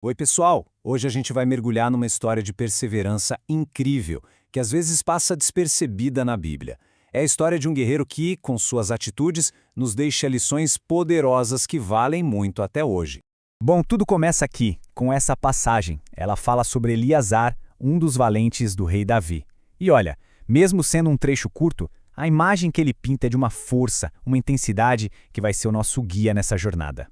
Oi, pessoal! Hoje a gente vai mergulhar numa história de perseverança incrível, que às vezes passa despercebida na Bíblia. É a história de um guerreiro que, com suas atitudes, nos deixa lições poderosas que valem muito até hoje. Bom, tudo começa aqui, com essa passagem. Ela fala sobre Eliasar, um dos valentes do rei Davi. E olha, mesmo sendo um trecho curto, a imagem que ele pinta é de uma força, uma intensidade que vai ser o nosso guia nessa jornada.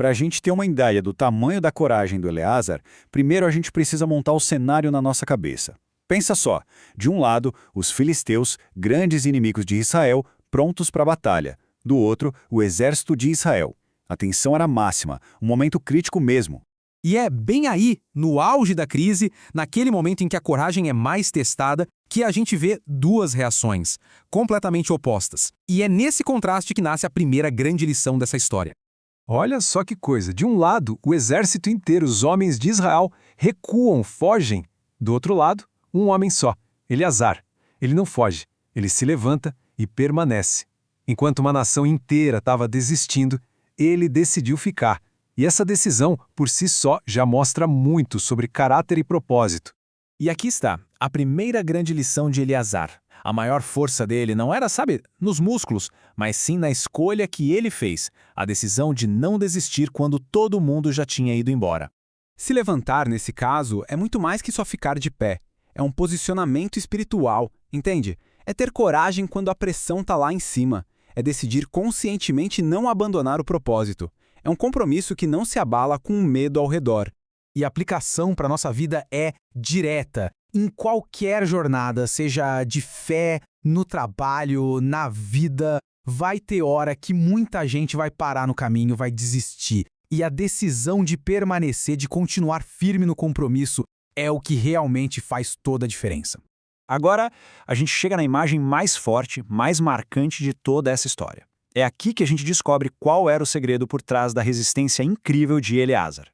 Para a gente ter uma ideia do tamanho da coragem do Eleazar, primeiro a gente precisa montar o cenário na nossa cabeça. Pensa só, de um lado, os filisteus, grandes inimigos de Israel, prontos para a batalha. Do outro, o exército de Israel. A tensão era máxima, um momento crítico mesmo. E é bem aí, no auge da crise, naquele momento em que a coragem é mais testada, que a gente vê duas reações, completamente opostas. E é nesse contraste que nasce a primeira grande lição dessa história. Olha só que coisa, de um lado, o exército inteiro, os homens de Israel, recuam, fogem. Do outro lado, um homem só, Eleazar. Ele não foge, ele se levanta e permanece. Enquanto uma nação inteira estava desistindo, ele decidiu ficar. E essa decisão, por si só, já mostra muito sobre caráter e propósito. E aqui está, a primeira grande lição de Eleazar. A maior força dele não era, nos músculos, mas sim na escolha que ele fez, a decisão de não desistir quando todo mundo já tinha ido embora. Se levantar, nesse caso, é muito mais que só ficar de pé. É um posicionamento espiritual, entende? É ter coragem quando a pressão está lá em cima. É decidir conscientemente não abandonar o propósito. É um compromisso que não se abala com o medo ao redor. E a aplicação para a nossa vida é direta. Em qualquer jornada, seja de fé, no trabalho, na vida, vai ter hora que muita gente vai parar no caminho, vai desistir. E a decisão de permanecer, de continuar firme no compromisso, é o que realmente faz toda a diferença. Agora, a gente chega na imagem mais forte, mais marcante de toda essa história. É aqui que a gente descobre qual era o segredo por trás da resistência incrível de Eleazar.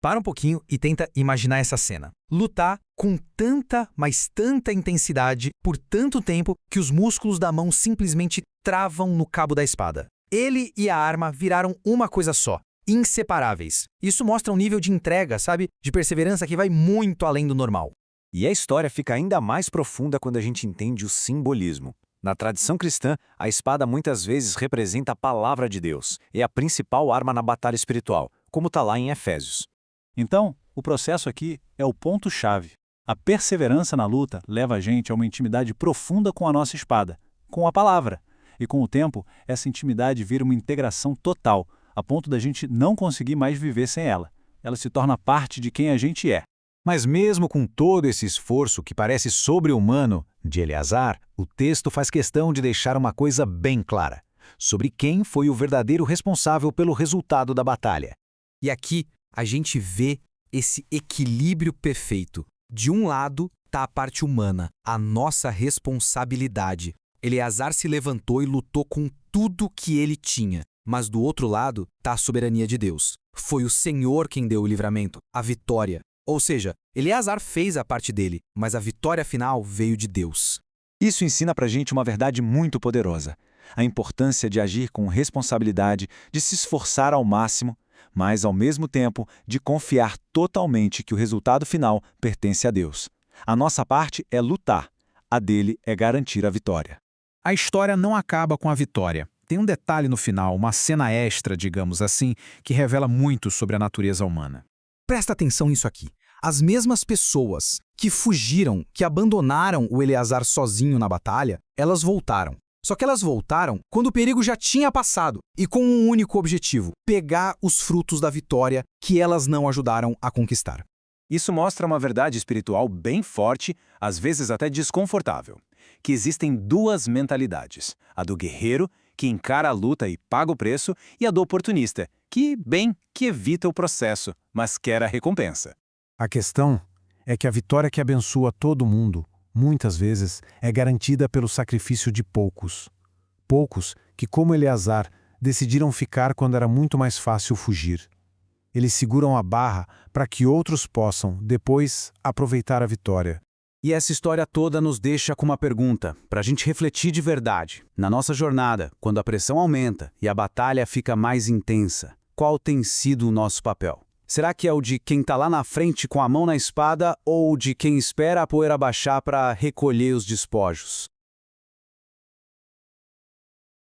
Para um pouquinho e tenta imaginar essa cena. Lutar com tanta, mas tanta intensidade por tanto tempo que os músculos da mão simplesmente travam no cabo da espada. Ele e a arma viraram uma coisa só, inseparáveis. Isso mostra um nível de entrega, de perseverança que vai muito além do normal. E a história fica ainda mais profunda quando a gente entende o simbolismo. Na tradição cristã, a espada muitas vezes representa a palavra de Deus. É a principal arma na batalha espiritual, como está lá em Efésios. Então, o processo aqui é o ponto-chave. A perseverança na luta leva a gente a uma intimidade profunda com a nossa espada, com a palavra. E com o tempo, essa intimidade vira uma integração total, a ponto da gente não conseguir mais viver sem ela. Ela se torna parte de quem a gente é. Mas mesmo com todo esse esforço que parece sobre-humano de Eleazar, o texto faz questão de deixar uma coisa bem clara, sobre quem foi o verdadeiro responsável pelo resultado da batalha. E aqui a gente vê esse equilíbrio perfeito. De um lado está a parte humana, a nossa responsabilidade. Eleazar se levantou e lutou com tudo que ele tinha. Mas do outro lado está a soberania de Deus. Foi o Senhor quem deu o livramento, a vitória. Ou seja, Eleazar fez a parte dele, mas a vitória final veio de Deus. Isso ensina pra gente uma verdade muito poderosa. A importância de agir com responsabilidade, de se esforçar ao máximo, mas, ao mesmo tempo, de confiar totalmente que o resultado final pertence a Deus. A nossa parte é lutar, a dele é garantir a vitória. A história não acaba com a vitória. Tem um detalhe no final, uma cena extra, digamos assim, que revela muito sobre a natureza humana. Presta atenção nisso aqui. As mesmas pessoas que fugiram, que abandonaram o Eleazar sozinho na batalha, elas voltaram. Só que elas voltaram quando o perigo já tinha passado e com um único objetivo: pegar os frutos da vitória que elas não ajudaram a conquistar. Isso mostra uma verdade espiritual bem forte, às vezes até desconfortável, que existem duas mentalidades: a do guerreiro, que encara a luta e paga o preço, e a do oportunista, que evita o processo, mas quer a recompensa. A questão é que a vitória que abençoa todo mundo, muitas vezes, é garantida pelo sacrifício de poucos. Poucos que, como Eleazar, decidiram ficar quando era muito mais fácil fugir. Eles seguram a barra para que outros possam, depois, aproveitar a vitória. E essa história toda nos deixa com uma pergunta, para a gente refletir de verdade. Na nossa jornada, quando a pressão aumenta e a batalha fica mais intensa, qual tem sido o nosso papel? Será que é o de quem está lá na frente com a mão na espada ou o de quem espera a poeira baixar para recolher os despojos?